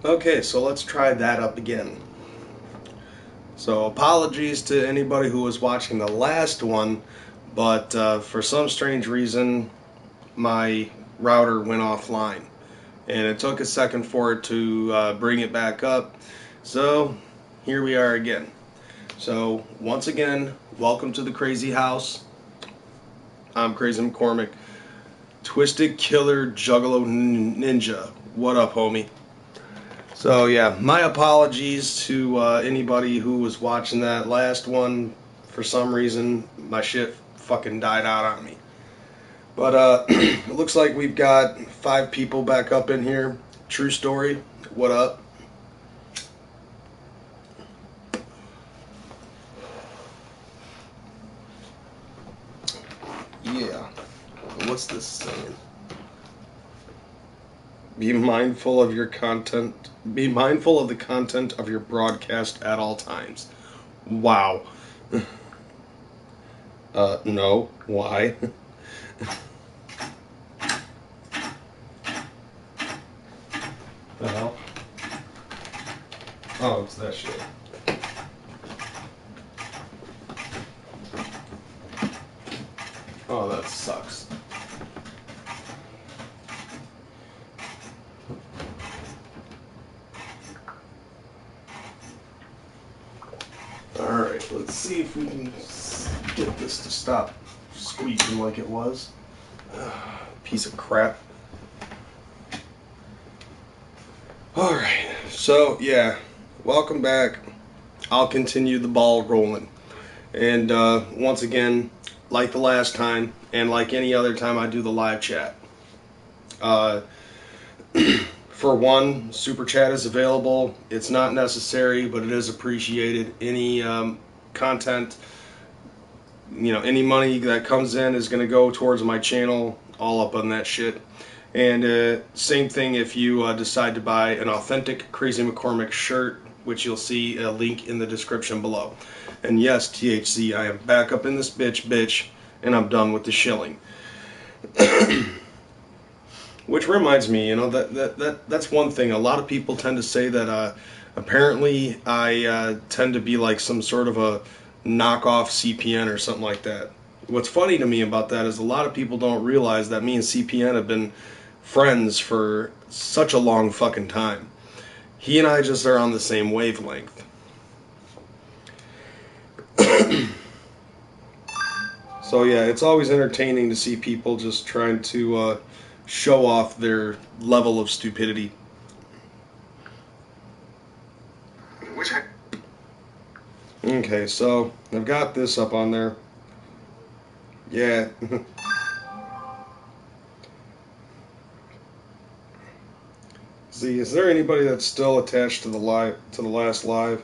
Okay, so let's try that up again. So apologies to anybody who was watching the last one, but for some strange reason, my router went offline. And it took a second for it to bring it back up. So here we are again. So once again, welcome to the Crazy House. I'm Crazy McKormik. Twisted Killer Juggalo Ninja. What up, homie? So yeah, my apologies to anybody who was watching that last one. For some reason, my shit fucking died out on me. But it looks like we've got 5 people back up in here. True story. What up? Yeah. What's this saying? Be mindful of your content. Be mindful of the content of your broadcast at all times. Wow. No. Why? The hell? Oh, it's that shit. Oh, that sucks. Alright, let's see if we can get this to stop squeaking like it was. Piece of crap. Alright, so yeah, welcome back. I'll continue the ball rolling. And once again, like the last time, and like any other time I do the live chat, for one, super chat is available. It's not necessary, but it is appreciated. Any content, any money that comes in is going to go towards my channel, all up on that shit. And same thing if you decide to buy an authentic Crazy McKormik shirt, which you'll see a link in the description below. And yes, THC, I am back up in this bitch, and I'm done with the shilling. Which reminds me, that's one thing. A lot of people tend to say that apparently I tend to be like some sort of a knockoff CPN or something like that. What's funny to me about that is a lot of people don't realize that me and CPN have been friends for such a long fucking time. He and I just are on the same wavelength. So yeah, it's always entertaining to see people just trying to show off their level of stupidity. Okay, so I've got this up on there. Yeah. See, is there anybody that's still attached to the last live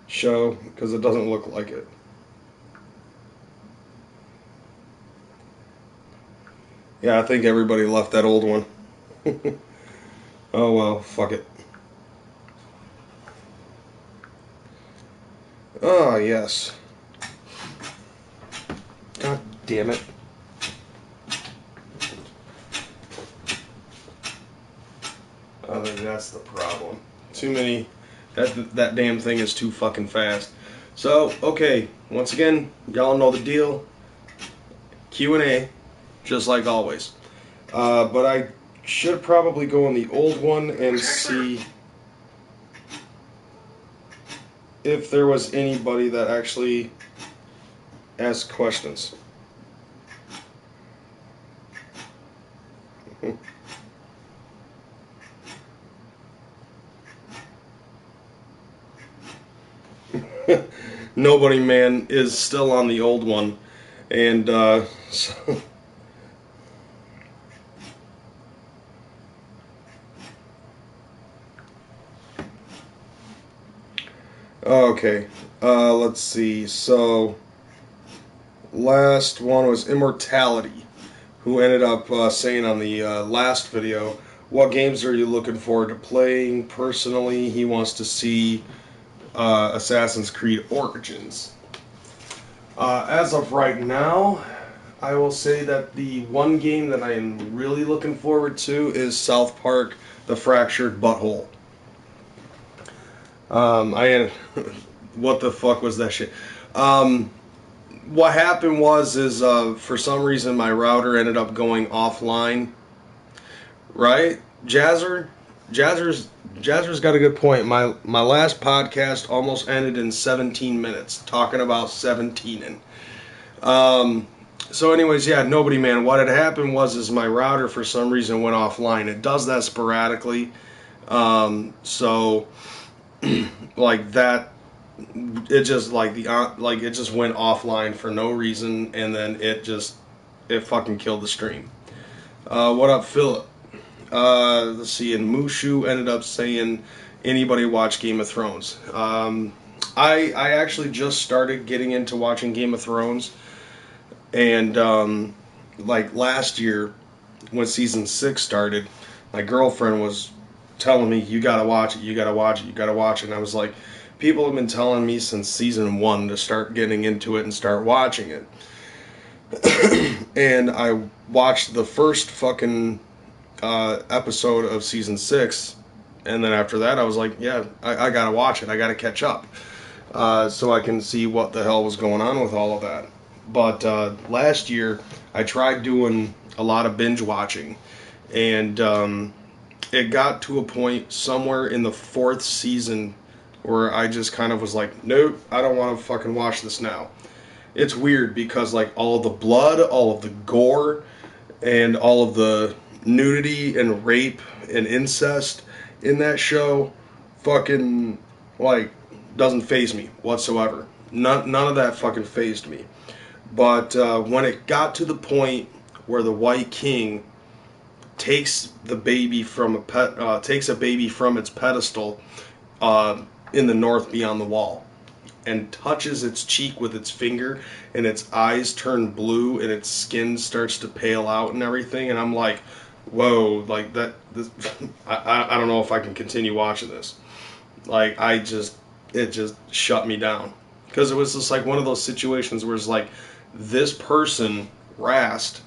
show? Because it doesn't look like it. Yeah, I think everybody left that old one. Oh well, fuck it. Oh yes. God damn it. I think that's the problem. Too many. That damn thing is too fucking fast. So, okay, once again, y'all know the deal. Q&A, just like always. But I should probably go on the old one and see if there was anybody that actually asked questions. Nobody, man, is still on the old one. And, so... Okay, let's see. So, last one was Immortality, who ended up saying on the last video, what games are you looking forward to playing? Personally, he wants to see Assassin's Creed Origins. As of right now, I will say that the one game that I am really looking forward to is South Park: The Fractured Butthole. I what the fuck was that shit? What happened is for some reason my router ended up going offline. Right, Jazzer's Jazzer's got a good point. My last podcast almost ended in 17 minutes talking about 17ing. So anyways, yeah, nobody, man. What had happened is my router for some reason went offline. It does that sporadically. So like that, it just like it just went offline for no reason, and then it fucking killed the stream. What up, Philip? Let's see, and Mushu ended up saying, anybody watch Game of Thrones? I actually just started getting into watching Game of Thrones, and like last year when season 6 started, my girlfriend was telling me, you gotta watch it, you gotta watch it, you gotta watch it, and I was like, people have been telling me since season 1 to start getting into it and start watching it. And I watched the first fucking episode of season 6, and then after that I was like, yeah, I gotta watch it, I gotta catch up, so I can see what the hell was going on with all of that. But last year I tried doing a lot of binge watching, and it got to a point somewhere in the 4th season where I just kind of was like, nope, I don't want to fucking watch this now. It's weird because like all of the blood, all of the gore, and all of the nudity and rape and incest in that show fucking like doesn't faze me whatsoever. None of that fucking fazed me. But when it got to the point where the White King takes the baby from takes a baby from its pedestal in the north beyond the wall and touches its cheek with its finger, and its eyes turn blue and its skin starts to pale out and everything, and I'm like, whoa, like that this, I don't know if I can continue watching this. Like it just shut me down, because it was just like one of those situations where it's like, this person, Rast,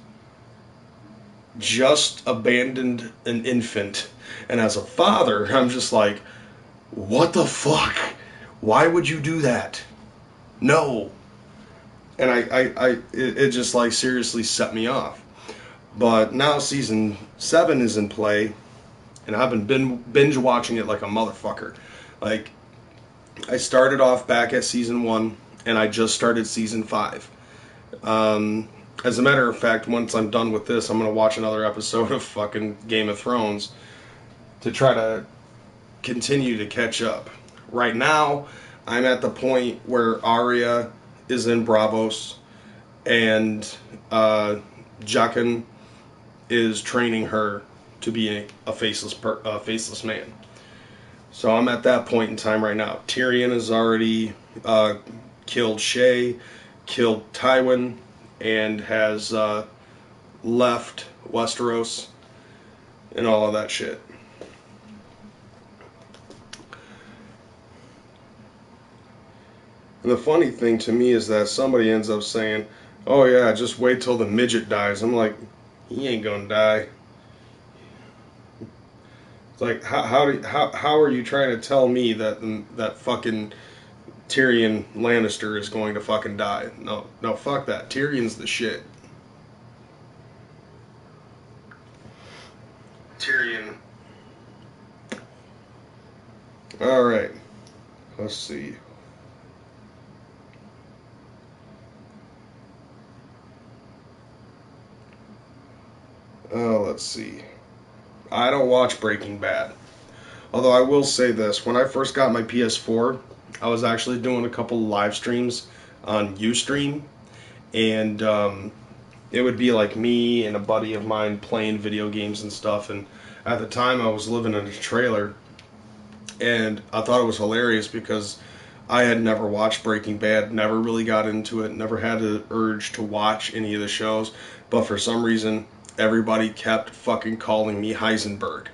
just abandoned an infant, and as a father I'm just like, what the fuck? Why would you do that? No. And it just like seriously set me off. But now season 7 is in play, and I've been binge watching it like a motherfucker. Like, I started off back at season 1, and I just started season 5. As a matter of fact, once I'm done with this, I'm going to watch another episode of fucking Game of Thrones to try to continue to catch up. Right now, I'm at the point where Arya is in Bravos, and Jaqen is training her to be a faceless man. So I'm at that point in time right now. Tyrion has already killed Shay, killed Tywin, and has left Westeros and all of that shit. And the funny thing to me is that somebody ends up saying, oh yeah, just wait till the midget dies. I'm like, he ain't gonna die. It's like, how are you trying to tell me that fucking Tyrion Lannister is going to fucking die? No, fuck that. Tyrion's the shit. Tyrion. Alright. Let's see. Let's see. I don't watch Breaking Bad. Although I will say this, when I first got my PS4, I was actually doing a couple live streams on Ustream, and it would be like me and a buddy of mine playing video games and stuff, and at the time I was living in a trailer, and I thought it was hilarious because I had never watched Breaking Bad, never really got into it, never had the urge to watch any of the shows, but for some reason everybody kept fucking calling me Heisenberg.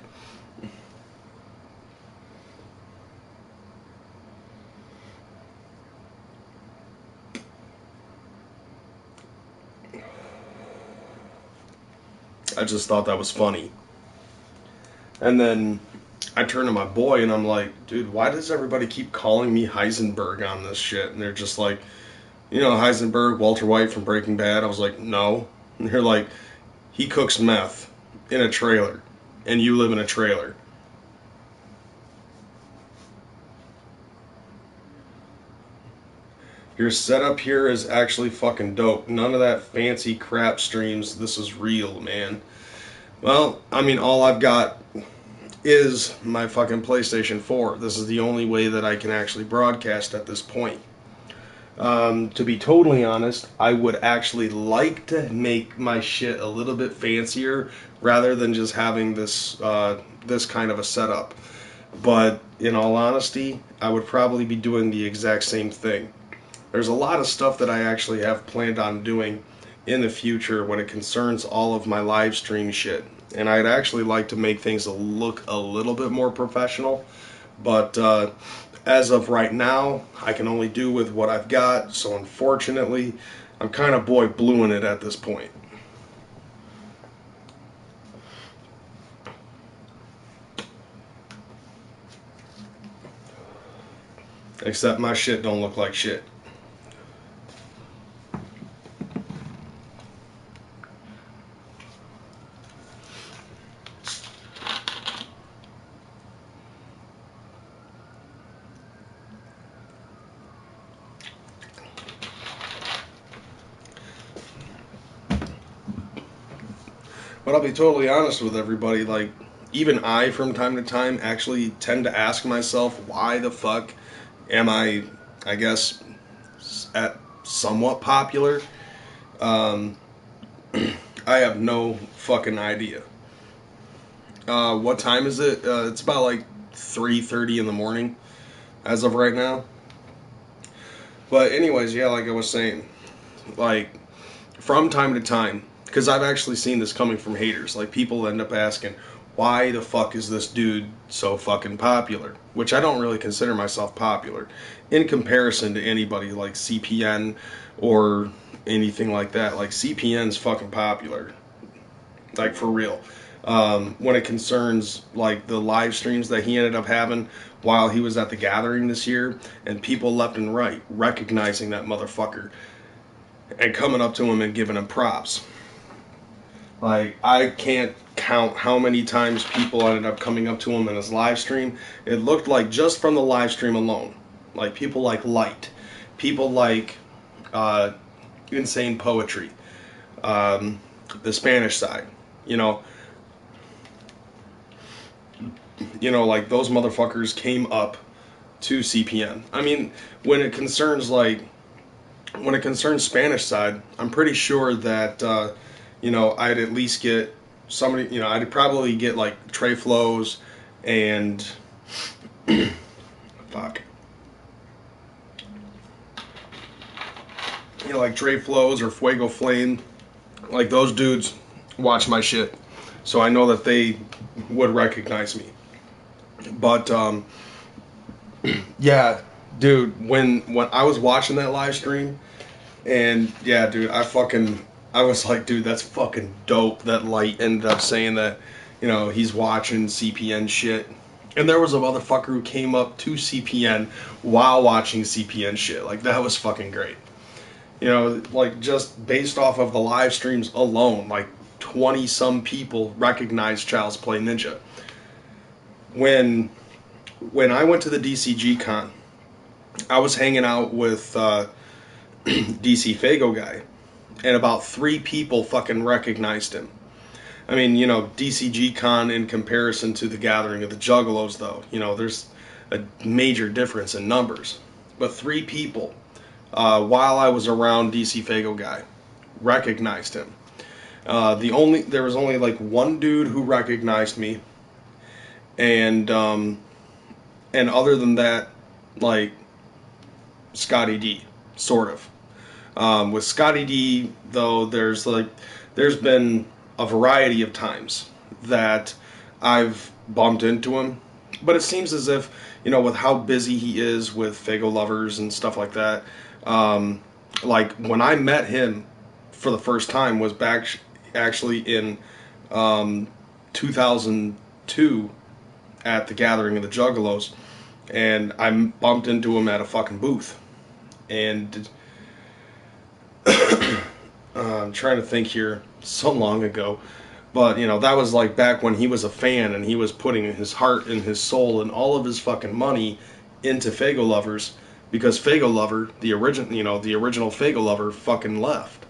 I just thought that was funny. And then I turn to my boy and I'm like, dude, why does everybody keep calling me Heisenberg on this shit? And they're just like, Heisenberg, Walter White from Breaking Bad. I was like, no. And they're like, he cooks meth in a trailer, and you live in a trailer. Your setup here is actually fucking dope. None of that fancy crap streams. This is real, man. Well, I mean, all I've got is my fucking PlayStation 4. This is the only way that I can actually broadcast at this point. To be totally honest, I would actually like to make my shit a little bit fancier rather than just having this this kind of a setup. But in all honesty, I would probably be doing the exact same thing. There's a lot of stuff that I actually have planned on doing in the future when it concerns all of my live stream shit. And I'd actually like to make things look a little bit more professional. But as of right now, I can only do with what I've got. So unfortunately, I'm kind of boy blueing it at this point. Except my shit don't look like shit. But I'll be totally honest with everybody, like, even I, from time to time, actually tend to ask myself, why the fuck am I guess, at somewhat popular? Um, I have no fucking idea. What time is it? It's about like 3:30 in the morning, as of right now. But anyways, yeah, like I was saying, like, from time to time, because I've actually seen this coming from haters. Like, people end up asking, why the fuck is this dude so fucking popular? Which I don't really consider myself popular in comparison to anybody like CPN or anything like that. Like, CPN's fucking popular. Like, for real. When it concerns, like, the live streams that he ended up having while he was at the gathering this year, and people left and right recognizing that motherfucker and coming up to him and giving him props. Like, I can't count how many times people ended up coming up to him in his live stream. It looked like, just from the live stream alone, like people like Light, people like Insane Poetry, the Spanish side, you know, like those motherfuckers came up to CPN. I mean, when it concerns Spanish side, I'm pretty sure that I'd at least get somebody, I'd probably get like Trey Flows and fuck. Like Trey Flows or Fuego Flame. Like, those dudes watch my shit. So I know that they would recognize me. But yeah, dude, when I was watching that live stream, and yeah, dude, I was like, dude, that's fucking dope that Light ended up saying that, he's watching CPN shit. And there was a motherfucker who came up to CPN while watching CPN shit. Like, that was fucking great. Like, just based off of the live streams alone, like 20 some people recognized Child's Play Ninja. When I went to the DCG Con, I was hanging out with DC Fago guy, and about 3 people fucking recognized him. I mean, DCG Con in comparison to the gathering of the Juggalos, though, there's a major difference in numbers. But 3 people, while I was around DC Fago guy, recognized him. There was only like one dude who recognized me, and other than that, like, Scotty D, sort of. With Scotty D, though, there's been a variety of times that I've bumped into him, but it seems as if, with how busy he is with Fago lovers and stuff like that, like, when I met him for the first time was back actually in 2002, at the gathering of the Juggalos, and I bumped into him at a fucking booth. And I'm trying to think here, so long ago. But, you know, that was like back when he was a fan and he was putting his heart and his soul and all of his fucking money into Faygo Lovers, because Faygo Lover, the original Faygo Lover, fucking left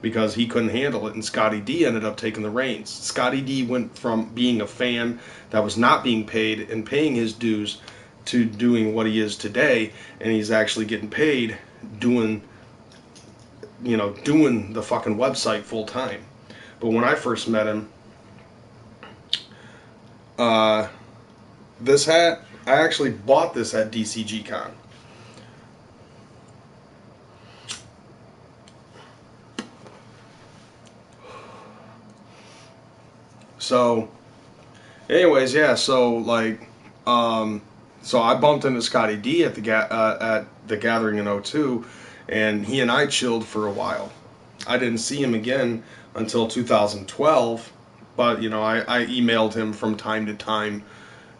because he couldn't handle it, and Scotty D ended up taking the reins. Scotty D went from being a fan that was not being paid and paying his dues to doing what he is today, and he's actually getting paid doing the fucking website full time. But when I first met him, this hat, I actually bought this at DCG Con. So, anyways, yeah. So like, so I bumped into Scotty D at the gathering in '02, and he and I chilled for a while. I didn't see him again until 2012, but you know, I emailed him from time to time.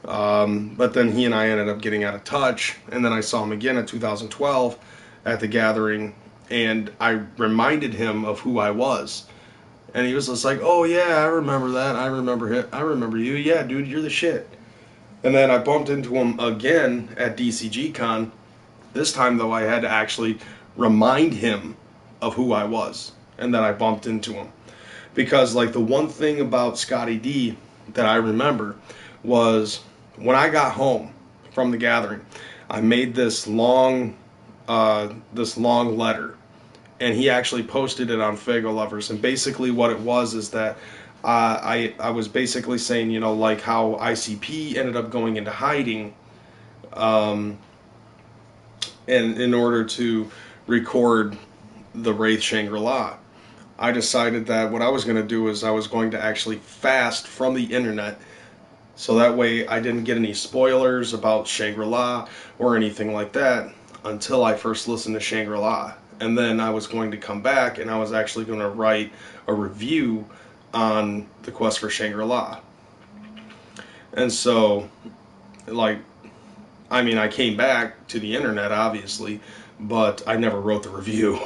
But then he and I ended up getting out of touch, and then I saw him again in 2012 at the gathering, and I reminded him of who I was. And he was just like, "Oh yeah, I remember that. I remember it. I remember you. Yeah, dude, you're the shit." And then I bumped into him again at DCG Con. This time though, I had to actually remind him of who I was, and then I bumped into him. Because like the one thing about Scotty D that I remember was when I got home from the gathering, I made this long letter, and he actually posted it on Faygo Lovers. And basically what it was is that I was basically saying, you know, like how ICP ended up going into hiding, and in order to record the Wraith Shangri-La, I decided that what I was going to do is I was going to actually fast from the internet, so that way I didn't get any spoilers about Shangri-La or anything like that until I first listened to Shangri-La. And then I was going to come back and I was actually going to write a review on the Quest for Shangri-La. And so, like, I mean, I came back to the internet, obviously, but I never wrote the review.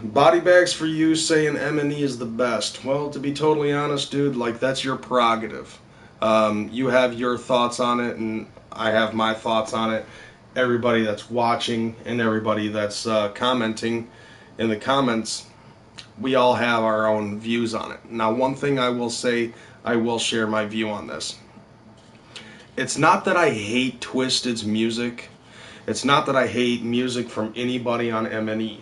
Body bags for you saying M&E is the best. Well, to be totally honest, dude, like, that's your prerogative. You have your thoughts on it, and I have my thoughts on it. Everybody that's watching and everybody that's commenting in the comments, we all have our own views on it. Now, one thing I will say, I will share my view on this. It's not that I hate Twisted's music. It's not that I hate music from anybody on M&E,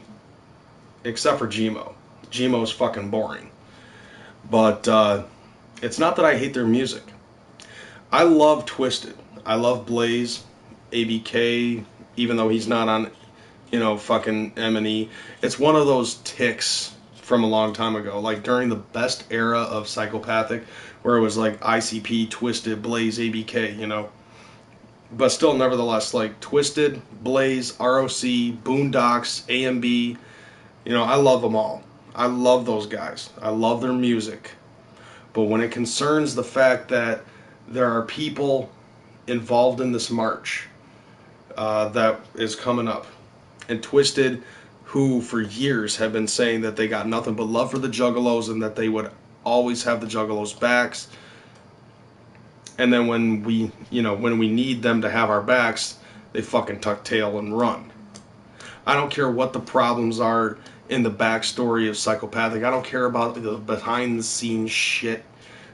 except for Gmo. Gmo's fucking boring. But it's not that I hate their music. I love Twisted. I love Blaze, ABK, even though he's not on, you know, fucking M&E. It's one of those ticks from a long time ago, like during the best era of Psychopathic, where it was like ICP, Twisted, Blaze, ABK, you know. But still, nevertheless, like Twisted, Blaze, ROC, Boondocks, AMB, you know, I love them all. I love those guys. I love their music. But when it concerns the fact that there are people involved in this march that is coming up, and Twisted, who for years have been saying that they got nothing but love for the Juggalos and that they would always have the Juggalos' backs, and then when we need them to have our backs, they fucking tuck tail and run. I don't care what the problems are in the backstory of Psychopathic. I don't care about the behind the scenes shit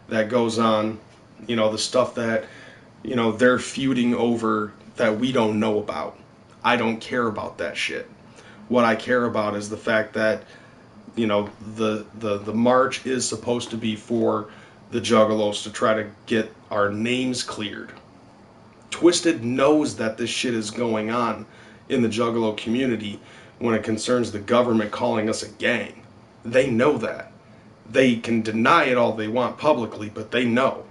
that goes on, you know, the stuff that, you know, they're feuding over that we don't know about. I don't care about that shit. What I care about is the fact that, you know, the march is supposed to be for the Juggalos to try to get our names cleared. Twisted knows that this shit is going on in the Juggalo community when it concerns the government calling us a gang. They know that. They can deny it all they want publicly, but they know.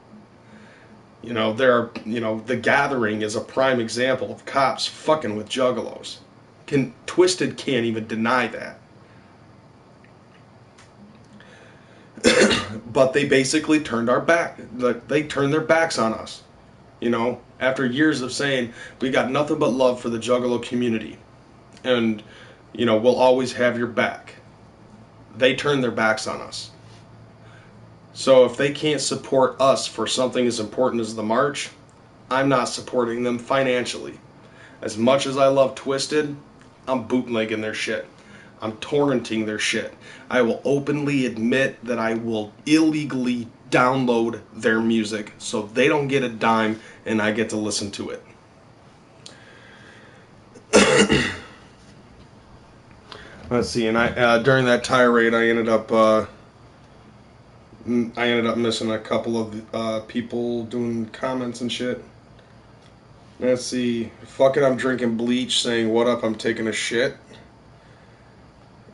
You know, the Gathering is a prime example of cops fucking with Juggalos. Twisted can't even deny that. But they basically turned our back. They turned their backs on us. You know, after years of saying we got nothing but love for the Juggalo community, and you know we'll always have your back. They turned their backs on us. So if they can't support us for something as important as the march, I'm not supporting them financially. As much as I love Twisted, I'm bootlegging their shit. I'm torrenting their shit. I will openly admit that I will illegally download their music so they don't get a dime and I get to listen to it. Let's see, and I during that tirade I ended up missing a couple of people doing comments and shit. Let's see, fuck it, I'm drinking bleach, saying what up, I'm taking a shit.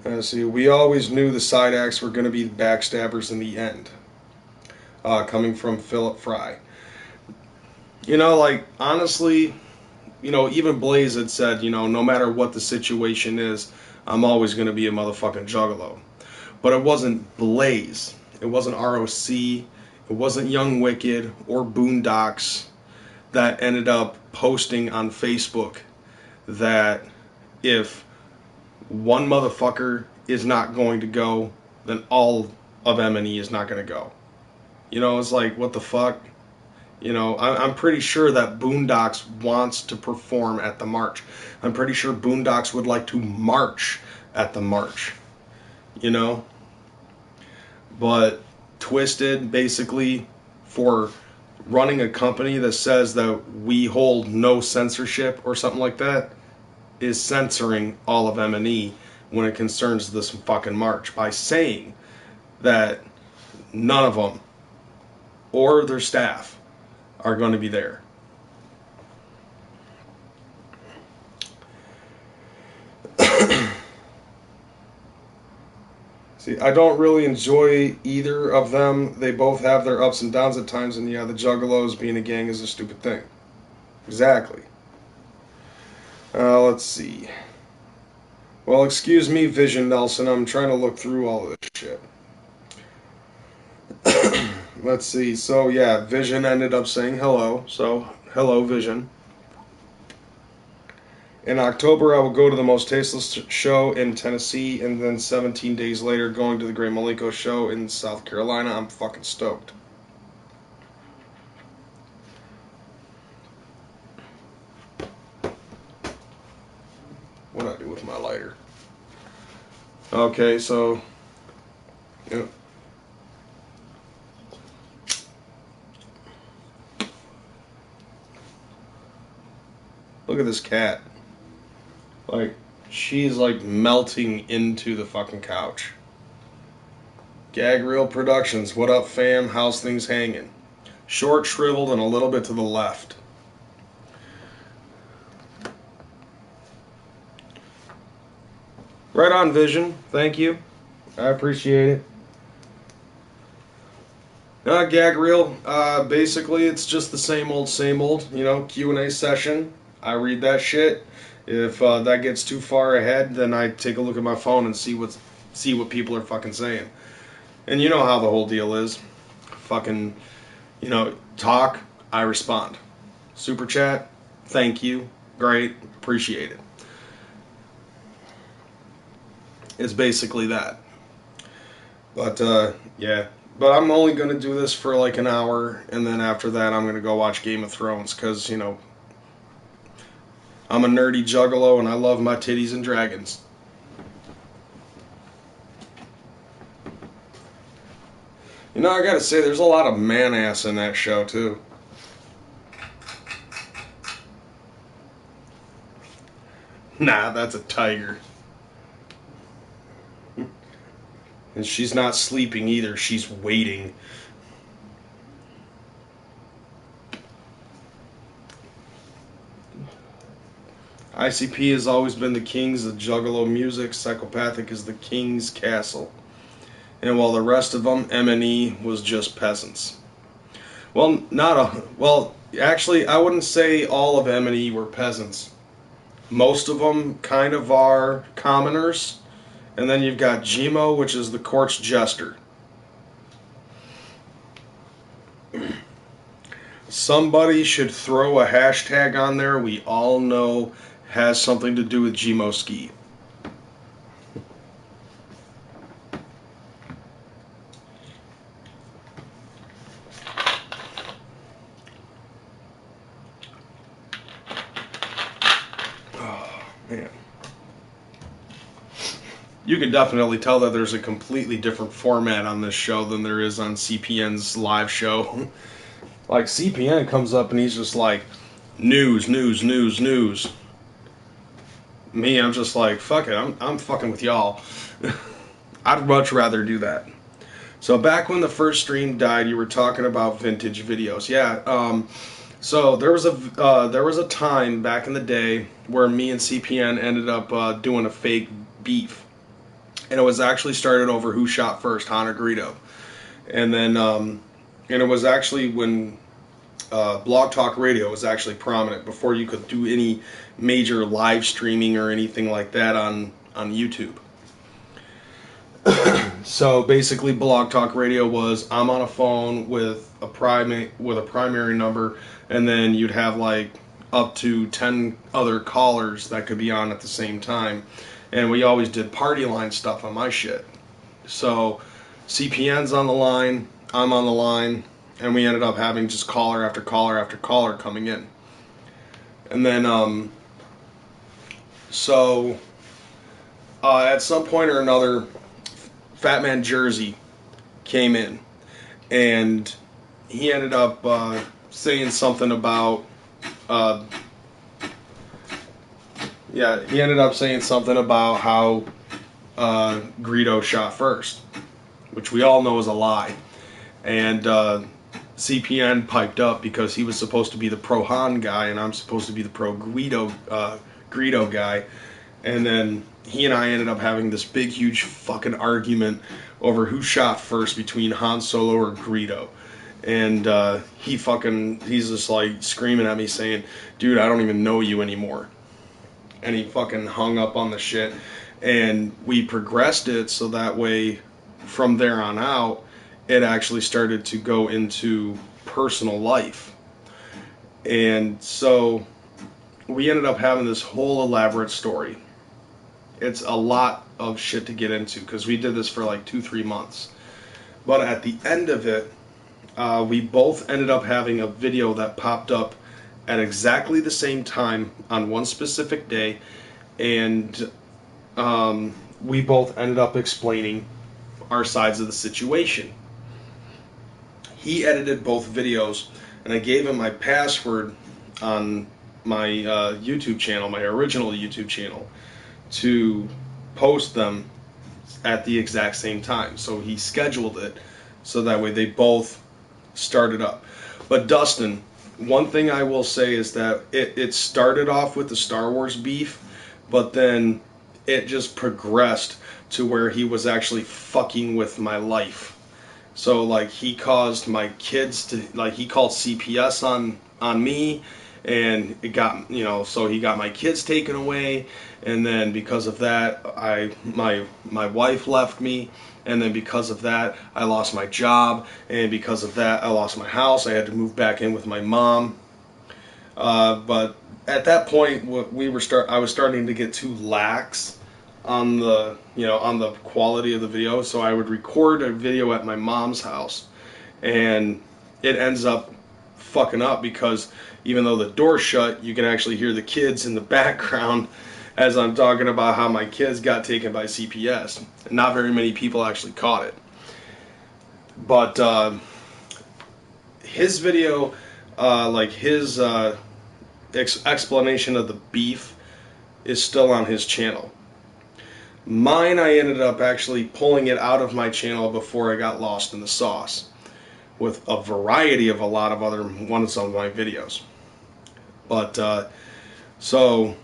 Let's see, we always knew the side acts were going to be the backstabbers in the end. Coming from Philip Fry. You know, like, honestly, you know, even Blaze had said, you know, no matter what the situation is, I'm always going to be a motherfucking Juggalo. But it wasn't Blaze. It wasn't ROC. It wasn't Young Wicked or Boondocks that ended up posting on Facebook that if one motherfucker is not going to go, then all of M&E is not going to go. You know, it's like, what the fuck? You know, I'm pretty sure that Boondocks wants to perform at the march. I'm pretty sure Boondocks would like to march at the march. You know? But Twisted, basically, for running a company that says that we hold no censorship or something like that, is censoring all of M&E when it concerns this fucking march by saying that none of them or their staff are going to be there. See, I don't really enjoy either of them. They both have their ups and downs at times, and yeah, the Juggalos being a gang is a stupid thing. Exactly. Let's see. Well, excuse me, Vision Nelson. I'm trying to look through all of this shit. Let's see. So, yeah, Vision ended up saying hello. So, hello, Vision. In October, I will go to the Most Tasteless show in Tennessee, and then 17 days later, going to the Great Malenko show in South Carolina. I'm fucking stoked. What do I do with my lighter? Okay, so, yeah. Look at this cat. Like, she's like melting into the fucking couch. Gag Reel Productions, what up, fam? How's things hanging? Short, shriveled, and a little bit to the left. Right on, Vision. Thank you. I appreciate it. Gag Reel, basically it's just the same old, you know, Q&A session. I read that shit. If that gets too far ahead, then I take a look at my phone and see what people are fucking saying. And you know how the whole deal is. Fucking, you know, talk, I respond. Super chat, thank you, great, appreciate it. It's basically that. But, yeah. But I'm only going to do this for like an hour, and then after that I'm going to go watch Game of Thrones, because, you know, I'm a nerdy Juggalo, and I love my titties and dragons. You know, I gotta say, there's a lot of man-ass in that show, too. Nah, that's a tiger. And she's not sleeping either, she's waiting. ICP has always been the kings of Juggalo music. Psychopathic is the king's castle. And while the rest of them, M&E was just peasants. Well, actually, I wouldn't say all of M&E were peasants. Most of them kind of are commoners. And then you've got Gmo, which is the court's jester. Somebody should throw a hashtag on there we all know has something to do with Gmo Ski. Oh, man. You can definitely tell that there's a completely different format on this show than there is on CPN's live show. Like, CPN comes up and he's just like, news, news, news, news. Me, I'm just like, fuck it, I'm fucking with y'all. I'd much rather do that. So back when the first stream died, you were talking about vintage videos. Yeah, so there was a time back in the day where me and CPN ended up doing a fake beef. And it was actually started over who shot first, Han or Greedo. And then, and it was actually when Blog Talk Radio was actually prominent, before you could do any major live streaming or anything like that on YouTube. So basically, Blog Talk Radio was, I'm on a phone with a primary number, and then you'd have like up to 10 other callers that could be on at the same time. And we always did party line stuff on my shit. So CPN's on the line, I'm on the line, and we ended up having just caller after caller after caller coming in. And then, at some point or another, Fat Man Jersey came in, and he ended up saying something about, he ended up saying something about how Greedo shot first, which we all know is a lie. And CPN piped up because he was supposed to be the pro Han guy, and I'm supposed to be the pro Greedo guy. And then he and I ended up having this big, huge fucking argument over who shot first between Han Solo or Greedo. And he's just like screaming at me saying, dude, I don't even know you anymore. And he fucking hung up on the shit. And we progressed it so that way, from there on out, it actually started to go into personal life. And so we ended up having this whole elaborate story. It's a lot of shit to get into because we did this for like 2-3 months. But at the end of it, we both ended up having a video that popped up at exactly the same time on one specific day, and we both ended up explaining our sides of the situation. He edited both videos, and I gave him my password on my YouTube channel, my original YouTube channel, to post them at the exact same time. So he scheduled it so that way they both started up. But Dustin, one thing I will say is that it started off with the Star Wars beef, but then it just progressed to where he was actually fucking with my life. So like he caused my kids to, like, he called CPS on me, and it got, so he got my kids taken away, and then because of that my wife left me, and then because of that I lost my job, and because of that I lost my house. I had to move back in with my mom. But at that point, I was starting to get too lax on the on the quality of the video. So I would record a video at my mom's house, and it ends up fucking up because even though the door's shut, you can actually hear the kids in the background as I'm talking about how my kids got taken by CPS. Not very many people actually caught it. But his video, his explanation of the beef is still on his channel. Mine, I ended up actually pulling it out of my channel before I got lost in the sauce with a variety of a lot of other ones on my videos. But so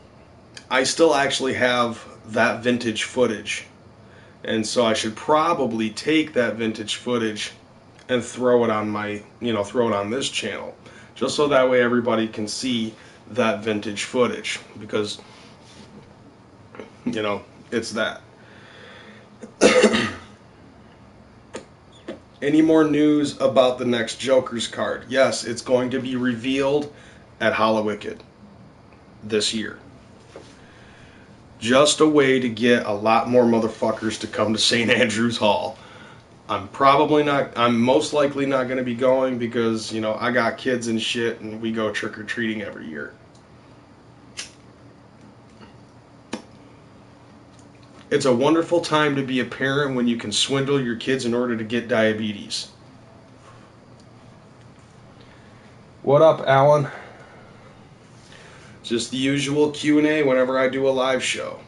I still actually have that vintage footage, and so I should probably take that vintage footage and throw it on my, throw it on this channel, just so that way everybody can see that vintage footage, because it's that. any more news about the next Joker's card? Yes, it's going to be revealed at Hallowicked this year. Just a way to get a lot more motherfuckers to come to St. Andrew's Hall. I'm most likely not going to be going because, I got kids and shit and we go trick-or-treating every year. It's a wonderful time to be a parent when you can swindle your kids in order to get diabetes. What up, Alan? Just the usual Q&A whenever I do a live show.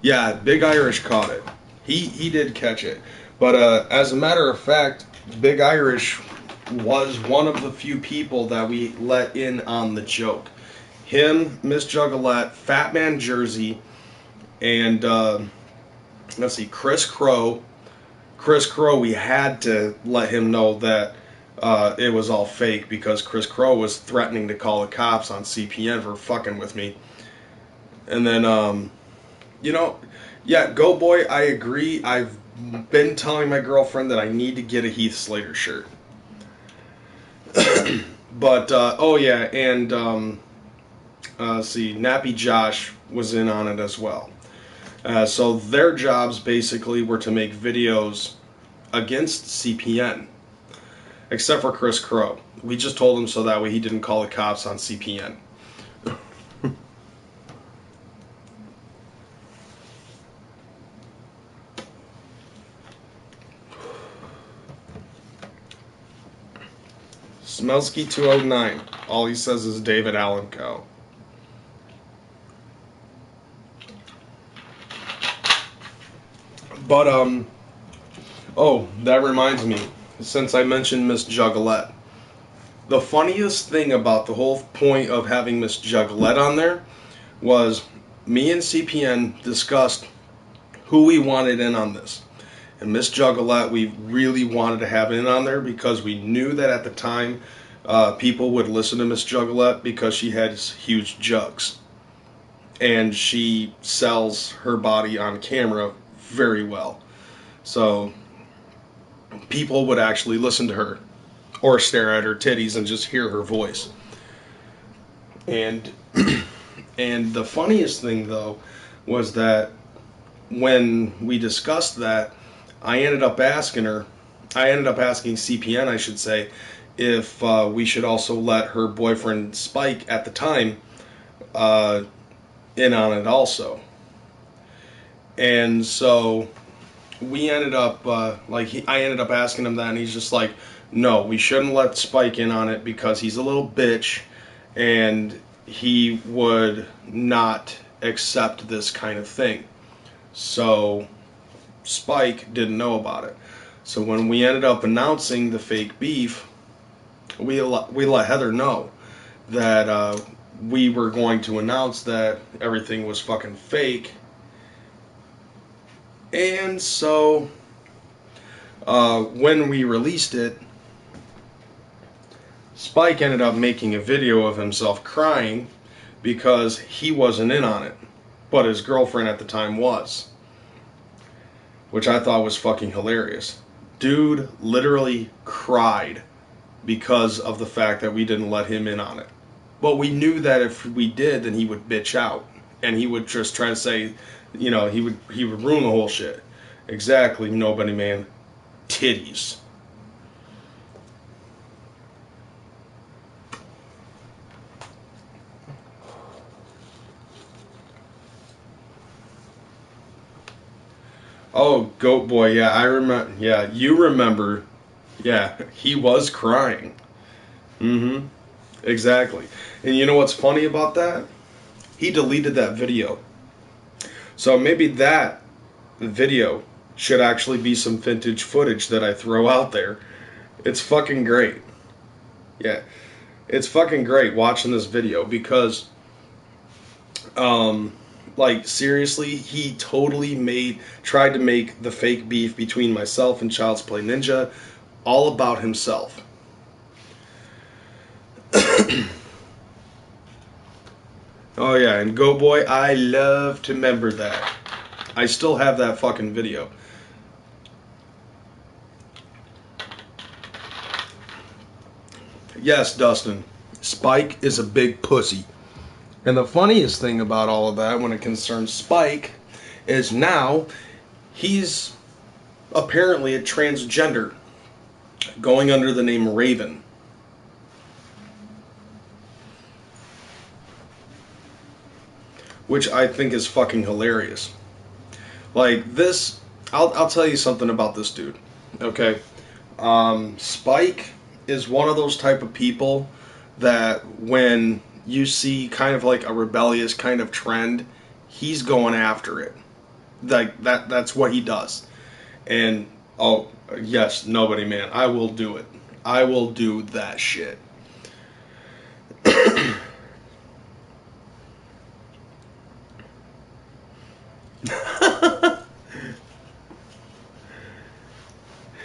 Yeah, Big Irish caught it. He did catch it. But as a matter of fact, Big Irish was one of the few people that we let in on the joke. Him, Miss Juggalo, Fat Man Jersey, and let's see, Chris Crow. Chris Crow, we had to let him know that it was all fake because Chris Crow was threatening to call the cops on CPN for fucking with me. And then, yeah, Go Boy, I agree. I've been telling my girlfriend that I need to get a Heath Slater shirt. But, oh yeah, and, see, Nappy Josh was in on it as well. So their jobs basically were to make videos against CPN. Except for Chris Crow. We just told him so that way he didn't call the cops on CPN. Smelsky 209. All he says is David Allen Co. But, oh, that reminds me. Since I mentioned Miss Juggalo. The funniest thing about the whole point of having Miss Juggalo on there was me and CPN discussed who we wanted in on this. And Miss Juggalo, we really wanted to have in on there because we knew that at the time people would listen to Miss Juggalo because she has huge jugs. And she sells her body on camera very well. So people would actually listen to her or stare at her titties and just hear her voice. And and the funniest thing though was that when we discussed that, I ended up asking CPN, I should say, if we should also let her boyfriend Spike at the time in on it also. And so we ended up, I ended up asking him that, and he's just like, no, we shouldn't let Spike in on it because he's a little bitch, and he would not accept this kind of thing. So Spike didn't know about it. So when we ended up announcing the fake beef, we let Heather know that we were going to announce that everything was fucking fake. And so when we released it, Spike ended up making a video of himself crying because he wasn't in on it, but his girlfriend at the time was, which I thought was fucking hilarious. Dude literally cried because of the fact that we didn't let him in on it. But we knew that if we did, then he would bitch out, and he would just try to say, he would ruin the whole shit. Exactly, nobody man. Titties. Oh, Goat Boy, yeah, I remember. Yeah, you remember. Yeah, he was crying. Mm-hmm. Exactly. And you know what's funny about that? He deleted that video. So maybe that video should actually be some vintage footage that I throw out there. It's fucking great. Yeah. It's fucking great watching this video because seriously, he totally tried to make the fake beef between myself and Child's Play Ninja all about himself. Oh yeah, and Go Boy, I love to remember that. I still have that fucking video. Yes, Dustin, Spike is a big pussy. And the funniest thing about all of that when it concerns Spike is now he's apparently a transgender going under the name Raven. Which I think is fucking hilarious. Like this, I'll tell you something about this dude. Okay, Spike is one of those type of people that when you see kind of like a rebellious kind of trend, he's going after it. Like that's what he does. And oh yes, nobody man, I will do it. I will do that shit.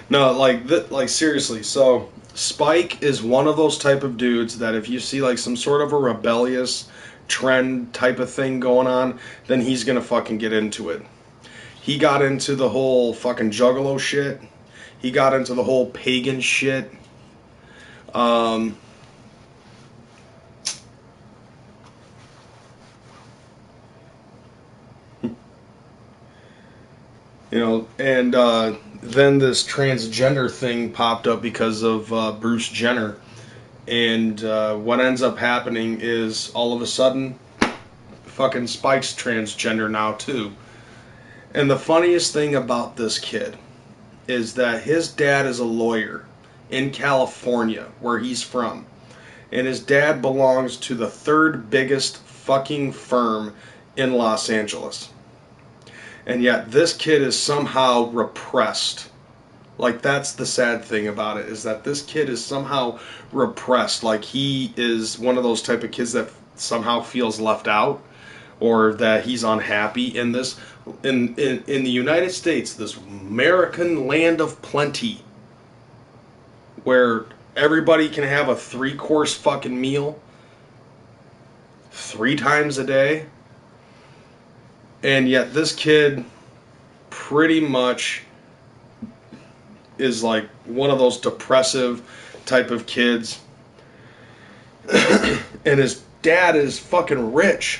No, like seriously. So Spike is one of those type of dudes that if you see like some sort of a rebellious trend type of thing going on, then he's gonna fucking get into it. He got into the whole fucking Juggalo shit. He got into the whole pagan shit. You know, and then this transgender thing popped up because of Bruce Jenner. And what ends up happening is all of a sudden, fucking Spike's transgender now too. And the funniest thing about this kid is that his dad is a lawyer in California, where he's from. And his dad belongs to the third biggest fucking firm in Los Angeles. And yet this kid is somehow repressed. Like that's the sad thing about it, is that this kid is somehow repressed. Like he is one of those type of kids that somehow feels left out, or that he's unhappy in this in the United States, this American land of plenty, where everybody can have a 3-course fucking meal 3 times a day. And yet this kid pretty much is like one of those depressive type of kids. And his dad is fucking rich.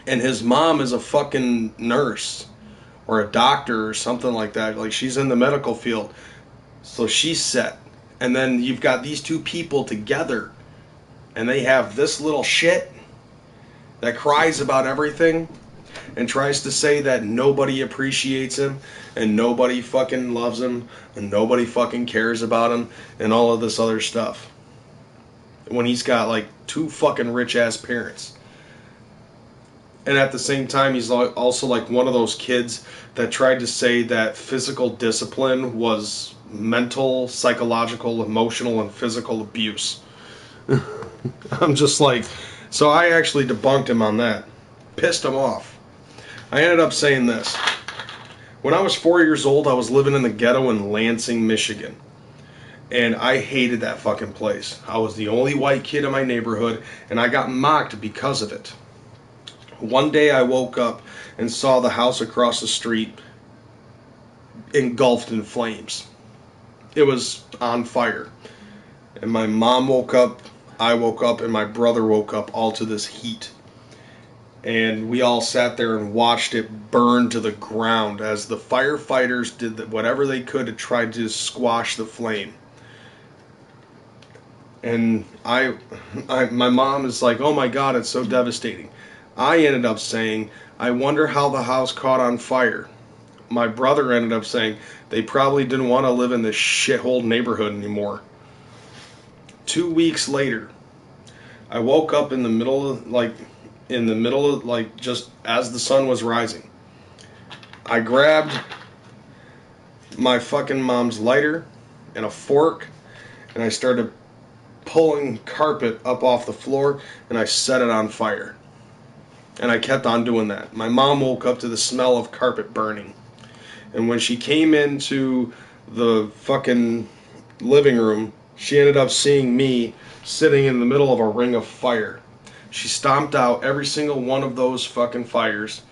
And his mom is a fucking nurse or a doctor or something like that. Like she's in the medical field. So she's set. And then you've got these two people together. And they have this little shit that cries about everything. And tries to say that nobody appreciates him, and nobody fucking loves him, and nobody fucking cares about him, and all of this other stuff. When he's got like 2 fucking rich ass parents. And at the same time, he's also like one of those kids that tried to say that physical discipline was mental, psychological, emotional, and physical abuse. I'm just like, so I actually debunked him on that. Pissed him off. I ended up saying this. When I was 4 years old, I was living in the ghetto in Lansing, Michigan. And I hated that fucking place. I was the only white kid in my neighborhood, and I got mocked because of it. One day I woke up and saw the house across the street engulfed in flames. It was on fire. And my mom woke up, I woke up, and my brother woke up, all to this heat. And we all sat there and watched it burn to the ground as the firefighters did whatever they could to try to squash the flame. And my mom is like, oh my God, it's so devastating. I ended up saying, I wonder how the house caught on fire. My brother ended up saying, they probably didn't want to live in this shithole neighborhood anymore. 2 weeks later, I woke up in the middle of just as the sun was rising. I grabbed my fucking mom's lighter and a fork, and I started pulling carpet up off the floor, and I set it on fire. And I kept on doing that. My mom woke up to the smell of carpet burning. And when she came into the fucking living room, she ended up seeing me sitting in the middle of a ring of fire. She stomped out every single one of those fucking fires,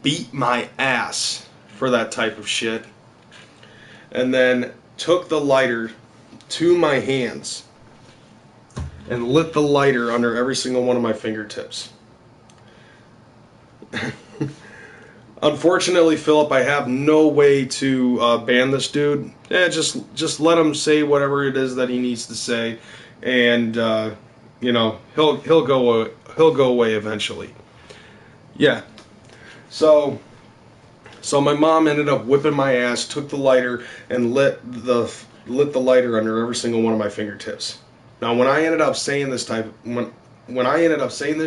beat my ass for that type of shit, and then took the lighter to my hands and lit the lighter under every single one of my fingertips. Unfortunately, Philip, I have no way to ban this dude. Just let him say whatever it is that he needs to say, and you know, he'll go away eventually. Yeah. So my mom ended up whipping my ass, took the lighter, and lit the lighter under every single one of my fingertips. Now, when I ended up saying this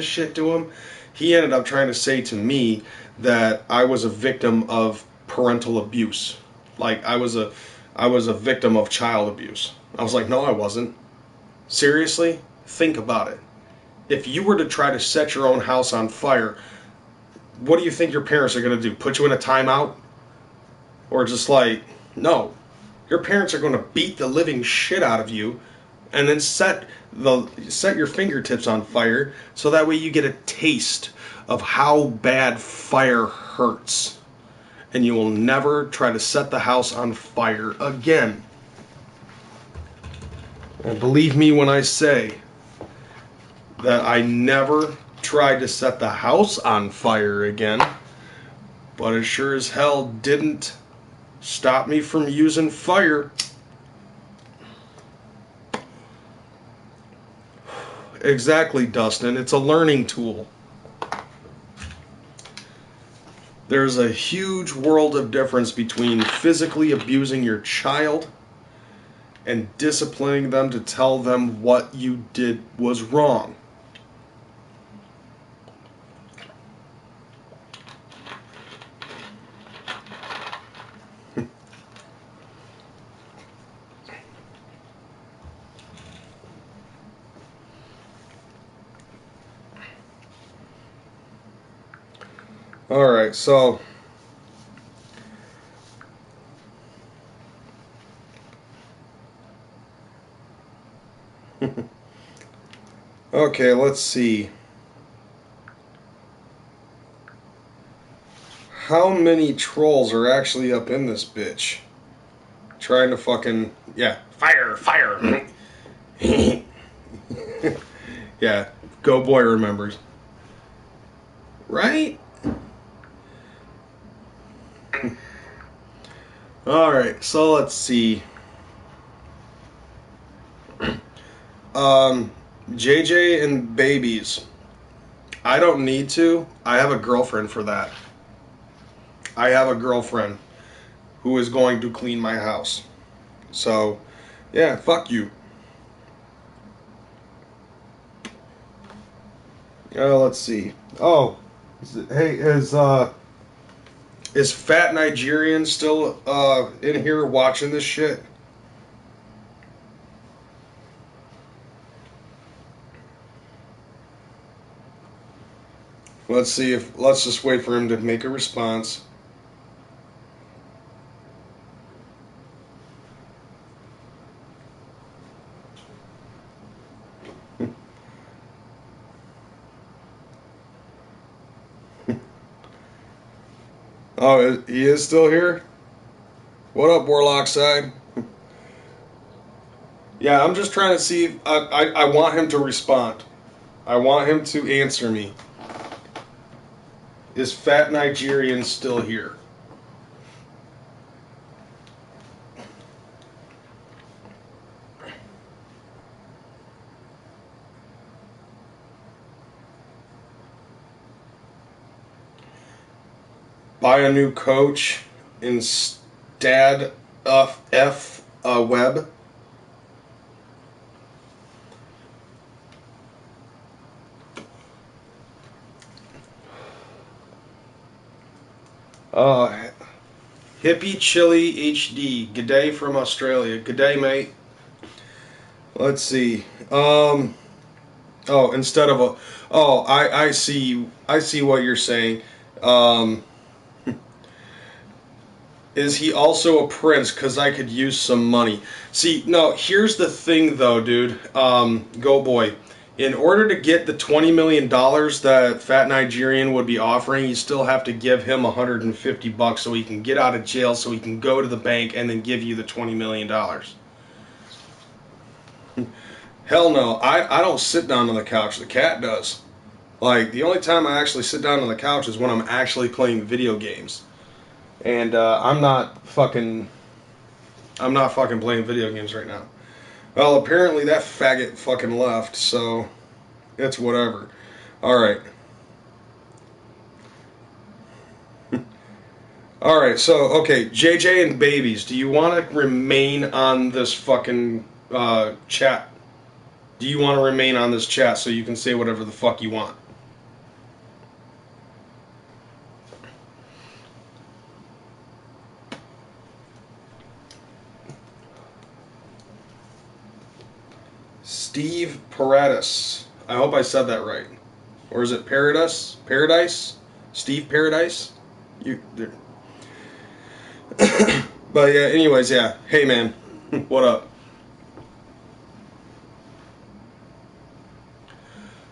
shit to him, he ended up trying to say to me that I was a victim of parental abuse. Like I was a victim of child abuse. I was like, no, I wasn't. Seriously? Think about it. If you were to try to set your own house on fire, what do you think your parents are going to do? Put you in a timeout? Or just like, no. Your parents are going to beat the living shit out of you and then set your fingertips on fire so that way you get a taste of how bad fire hurts. And you will never try to set the house on fire again. And believe me when I say that I never tried to set the house on fire again, but it sure as hell didn't stop me from using fire. Exactly, Dustin. It's a learning tool. There's a huge world of difference between physically abusing your child and disciplining them to tell them what you did was wrong. Alright, so okay, let's see. How many trolls are actually up in this bitch? Trying to fucking, yeah, fire. Yeah, Go Boy remembers. Right? Alright, so let's see. JJ and babies. I don't need to. I have a girlfriend for that. I have a girlfriend who is going to clean my house. So, yeah, fuck you. Let's see. Oh, hey, is Fat Nigerian still in here watching this shit? Let's just wait for him to make a response. Oh, he is still here? What up, Warlock Side? Yeah, I'm just trying to see. I want him to respond. I want him to answer me. Is Fat Nigerian still here? Buy a new coach instead of web. Hippie Chili HD. G'day from Australia. G'day, mate. Let's see. Oh, instead of a. Oh, I see. I see what you're saying. Is he also a prince? Because I could use some money. See, no, here's the thing, though, dude. Go Boy. In order to get the $20 million that Fat Nigerian would be offering, you still have to give him $150 so he can get out of jail, so he can go to the bank and then give you the $20 million. Hell no. I don't sit down on the couch. The cat does. Like, the only time I actually sit down on the couch is when I'm actually playing video games. And I'm not fucking playing video games right now. Well, apparently that faggot fucking left, so it's whatever. Alright. Alright, so, okay, JJ and Babies, do you want to remain on this fucking chat? Do you want to remain on this chat so you can say whatever the fuck you want? Steve Paradis. I hope I said that right. Or is it Paradise? Paradise? Steve Paradise? But yeah, anyways, yeah. Hey man, what up?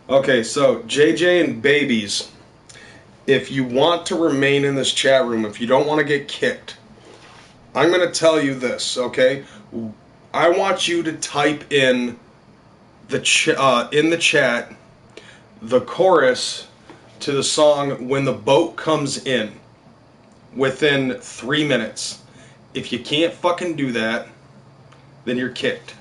Okay, so JJ and Babies, if you want to remain in this chat room, if you don't want to get kicked, I'm going to tell you this, okay? I want you to type in the chat the chorus to the song When the Boat Comes In within 3 minutes. If you can't fucking do that, then you're kicked.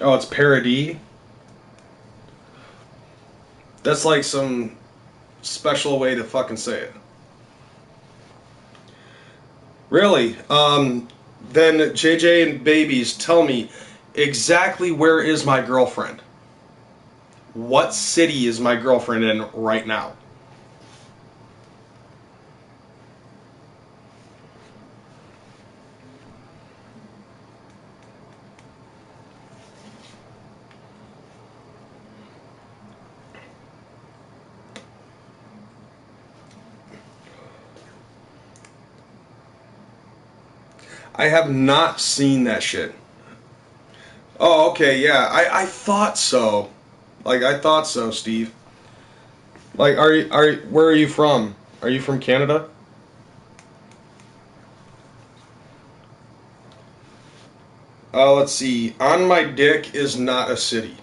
Oh, it's parody? That's like some special way to fucking say it. Really? Then JJ and Babies, tell me, exactly where is my girlfriend? What city is my girlfriend in right now? I have not seen that shit. Oh, okay, yeah. I thought so. Like, I thought so, Steve. Like, where are you from? Are you from Canada? Let's see. On My Dick is not a city.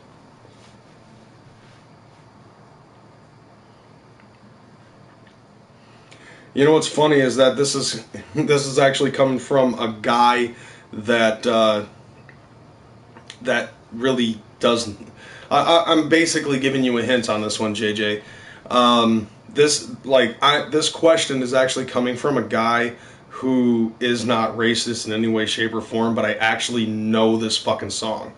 You know what's funny is that this is actually coming from a guy that that really doesn't. I'm basically giving you a hint on this one, JJ. This question is actually coming from a guy who is not racist in any way, shape, or form, but I actually know this fucking song.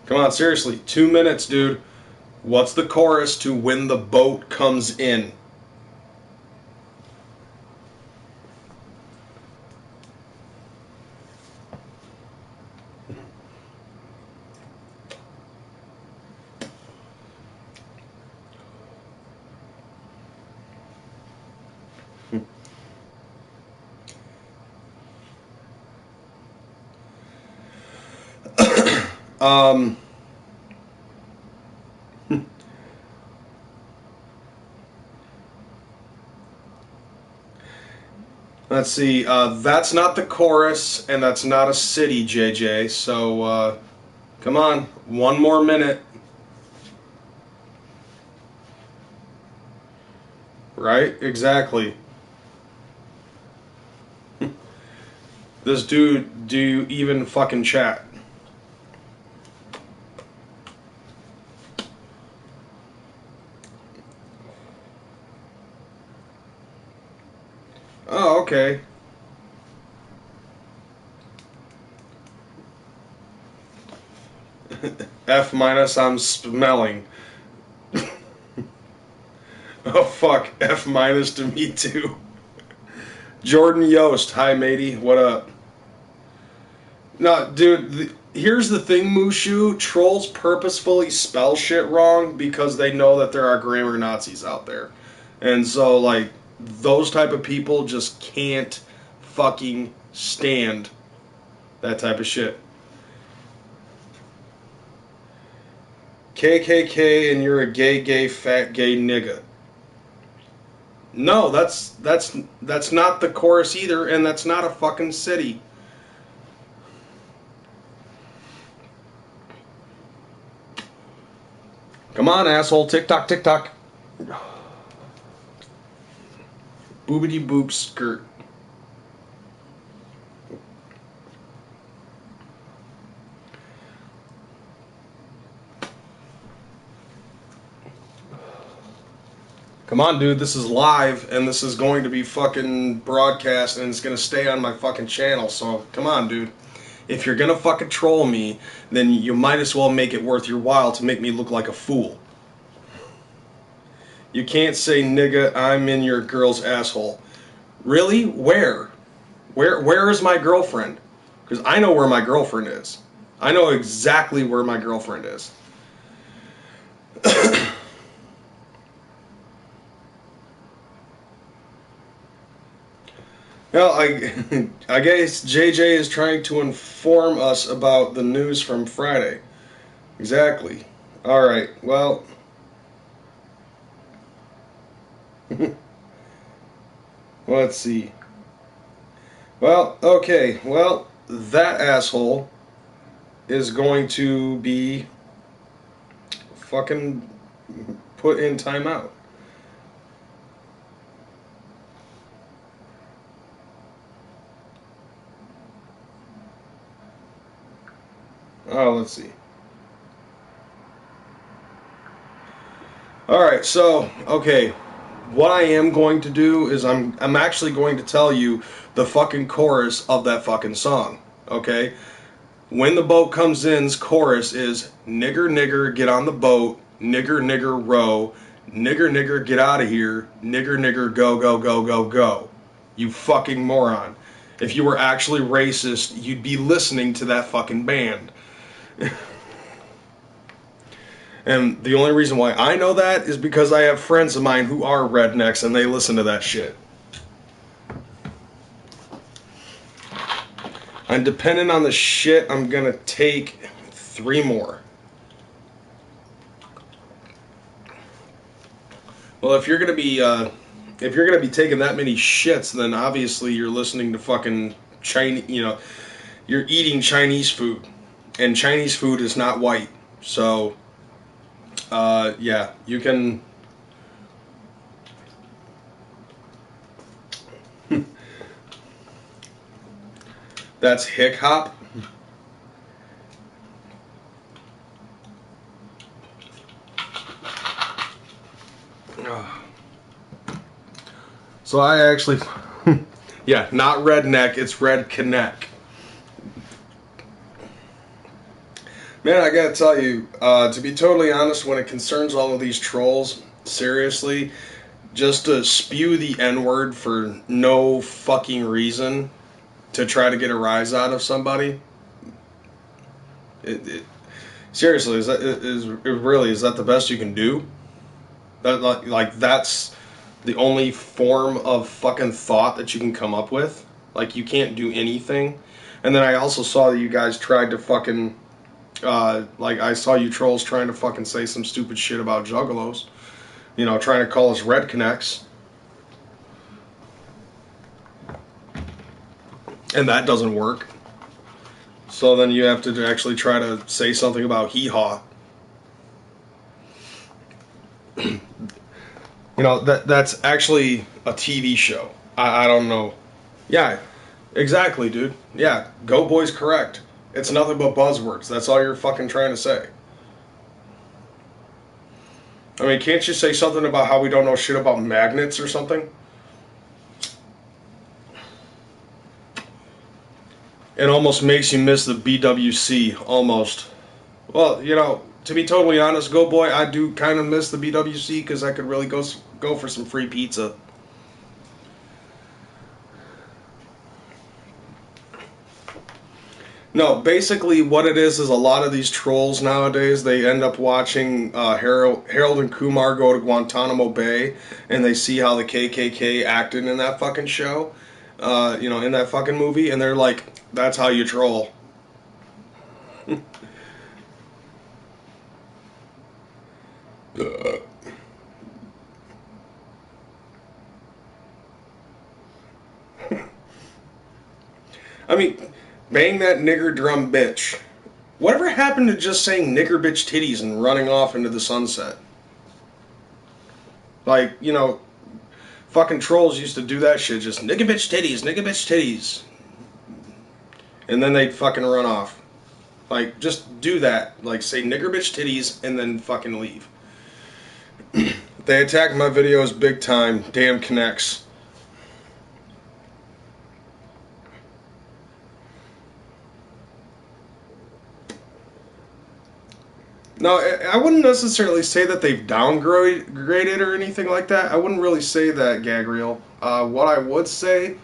Come on, seriously, 2 minutes, dude. What's the chorus to When the Boat Comes In? Let's see. That's not the chorus, and that's not a city, JJ. So, come on. 1 more minute. Right? Exactly. This dude, do you even fucking chat? Oh, okay. F minus, I'm smelling. Oh, fuck. F minus to me, too. Jordan Yost. Hi, matey. What up? No, dude, here's the thing, Mushu. Trolls purposefully spell shit wrong because they know that there are grammar Nazis out there. And so, like, those type of people just can't fucking stand that type of shit. KKK and you're a gay, fat, gay nigga. No, that's not the chorus either, and that's not a fucking city. Come on, asshole. Tick tock, tick tock. Boobity boop skirt. Come on, dude. This is live, and this is going to be fucking broadcast, and it's going to stay on my fucking channel. So, come on, dude. If you're going to fucking troll me, then you might as well make it worth your while to make me look like a fool. You can't say, nigga, I'm in your girl's asshole. Really? Where? Where is my girlfriend? Because I know where my girlfriend is. I know exactly where my girlfriend is. Well, I guess JJ is trying to inform us about the news from Friday. Exactly. Alright, well... let's see. Well, okay. Well, that asshole is going to be fucking put in timeout. Oh, let's see. Alright, so, okay. What I am going to do is I'm actually going to tell you the fucking chorus of that fucking song. Okay? When the boat comes in's chorus is nigger nigger get on the boat, nigger nigger row, nigger nigger get out of here, nigger nigger go go go go go. You fucking moron. If you were actually racist, you'd be listening to that fucking band. And the only reason why I know that is because I have friends of mine who are rednecks and they listen to that shit. And depending on the shit, I'm gonna take 3 more. Well, if you're gonna be taking that many shits, then obviously you're listening to fucking Chinese. You know, you're eating Chinese food, and Chinese food is not white. So, yeah, you can. That's hick hop. So I actually, yeah, not redneck, it's red connect. Man, I gotta tell you, to be totally honest, when it concerns all of these trolls, seriously, just to spew the N-word for no fucking reason to try to get a rise out of somebody, seriously, is that the best you can do? That like that's the only form of fucking thought that you can come up with? Like, you can't do anything? And then I also saw that you guys tried to fucking like, I saw you trolls trying to fucking say some stupid shit about juggalos. You know, trying to call us red connects. And that doesn't work. So then you have to actually try to say something about hee-haw. You know, that's actually a TV show. I don't know. Yeah, exactly, dude. Yeah, Go Boy's correct. It's nothing but buzzwords. That's all you're fucking trying to say. I mean, can't you say something about how we don't know shit about magnets or something? It almost makes you miss the BWC, almost. Well, you know, to be totally honest, Go Boy, I do kind of miss the BWC because I could really go for some free pizza. No, basically what it is a lot of these trolls nowadays, they end up watching Harold and Kumar go to Guantanamo Bay, and they see how the KKK acted in that fucking show, you know, in that fucking movie, and they're like, that's how you troll. I mean, bang that nigger drum bitch. Whatever happened to just saying nigger bitch titties and running off into the sunset? Like, you know, fucking trolls used to do that shit, just nigger bitch titties, nigger bitch titties. And then they'd fucking run off. Like, just do that. Like, say nigger bitch titties and then fucking leave. They attack my videos big time. Damn connects. No, I wouldn't necessarily say that they've downgraded or anything like that. I wouldn't really say that, Gabriel. What I would say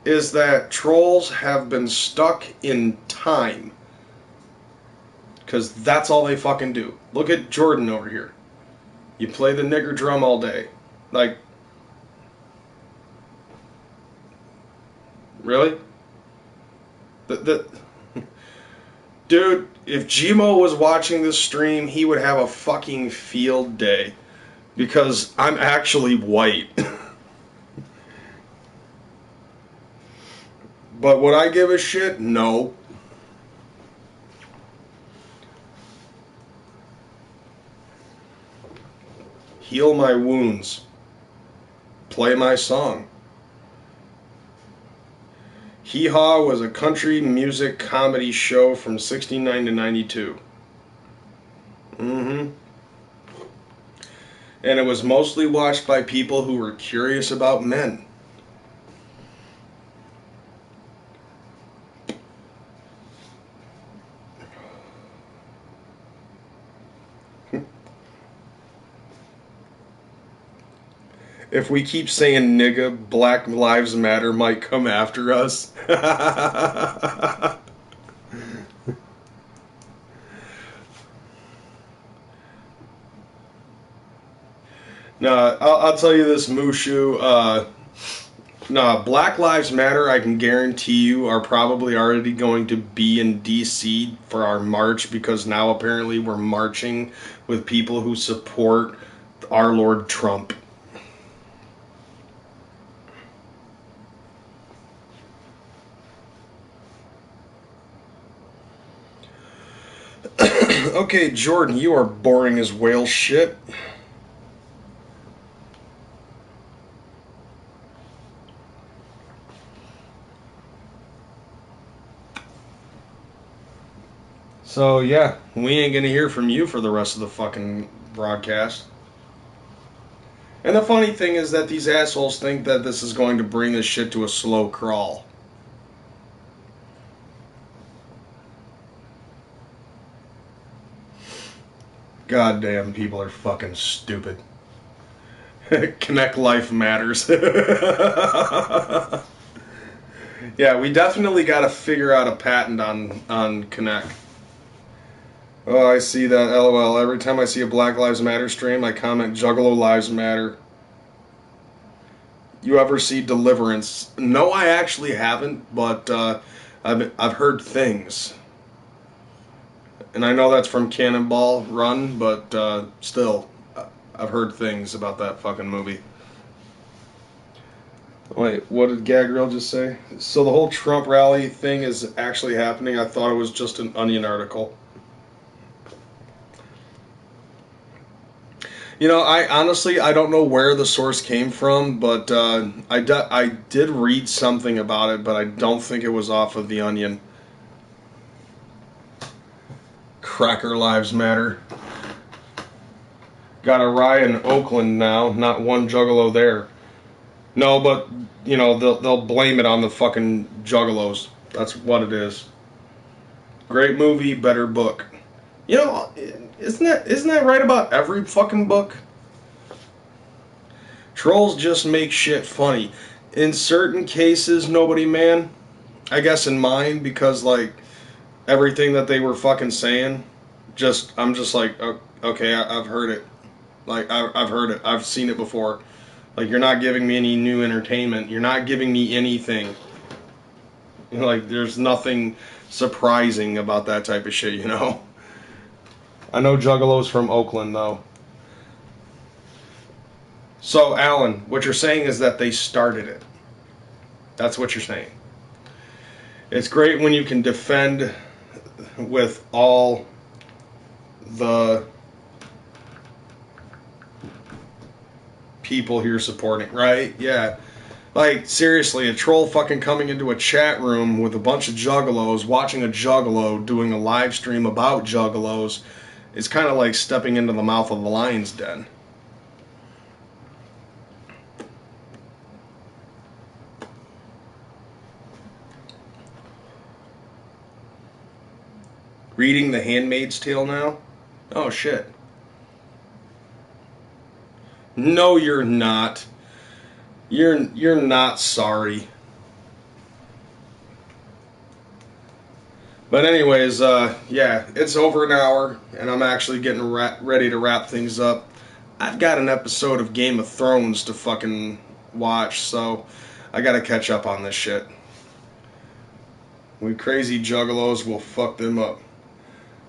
is that trolls have been stuck in time. Because that's all they fucking do. Look at Jordan over here. You play the nigger drum all day. Like, really? Dude, if Gmo was watching this stream, he would have a fucking field day. Because I'm actually white. But would I give a shit? No. Heal my wounds. Play my song. Hee Haw was a country music comedy show from 69 to 92. And it was mostly watched by people who were curious about men. If we keep saying nigga, Black Lives Matter might come after us. No, I'll tell you this, Mushu. No, Black Lives Matter, I can guarantee you, are probably already going to be in D.C. for our march, because now apparently we're marching with people who support our Lord Trump. Okay, Jordan, you are boring as whale shit. So, yeah, we ain't gonna hear from you for the rest of the fucking broadcast. And the funny thing is that these assholes think that this is going to bring this shit to a slow crawl. Goddamn, people are fucking stupid. Connect life matters. Yeah, we definitely got to figure out a patent on Connect. Oh, I see that. LOL. Every time I see a Black Lives Matter stream, I comment Juggalo Lives Matter. You ever see Deliverance? No, I actually haven't, but I've heard things. And I know that's from Cannonball Run, but still, I've heard things about that fucking movie. Wait, what did Gabriel just say? So the whole Trump rally thing is actually happening? I thought it was just an Onion article. You know, I honestly don't know where the source came from, but I did read something about it, but I don't think it was off of the Onion. Cracker Lives Matter. Got a riot in Oakland now, not one Juggalo there. No, but, you know, they'll blame it on the fucking Juggalos. That's what it is. Great movie, better book. You know, isn't that right about every fucking book? Trolls just make shit funny. In certain cases, nobody man. I guess in mine, because, like, everything that they were fucking saying, I'm just like, okay, I've heard it. Like, I've heard it. I've seen it before. Like, you're not giving me any new entertainment. You're not giving me anything. You know, like, there's nothing surprising about that type of shit, you know? I know Juggalo's from Oakland, though. So, Alan, what you're saying is that they started it. That's what you're saying. It's great when you can defend with all the people here supporting, right? Yeah. Like, seriously, a troll fucking coming into a chat room with a bunch of juggalos, watching a juggalo doing a live stream about juggalos, is kind of like stepping into the mouth of the lion's den. Reading The Handmaid's Tale now? Oh, shit. No, you're not. You're not sorry. But anyways, yeah, it's over an hour, and I'm actually getting ready to wrap things up. I've got an episode of Game of Thrones to fucking watch, so I gotta catch up on this shit. We crazy juggalos will fuck them up.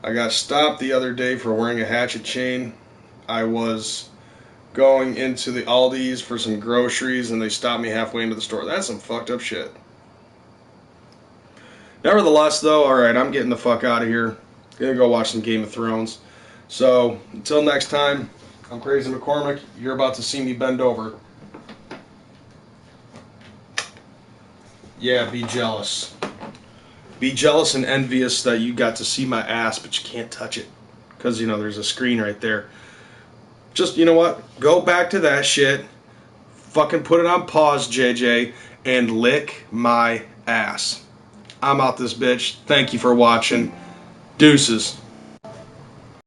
I got stopped the other day for wearing a hatchet chain. I was going into the Aldi's for some groceries, and they stopped me halfway into the store. That's some fucked up shit. Nevertheless, though, alright, I'm getting the fuck out of here. Gonna go watch some Game of Thrones. So, until next time, I'm Kreyz McKormik. You're about to see me bend over. Yeah, be jealous. Be jealous and envious that you got to see my ass, but you can't touch it. Because, you know, there's a screen right there. Just, you know what? Go back to that shit. Fucking put it on pause, JJ, and lick my ass. I'm out this bitch. Thank you for watching. Deuces.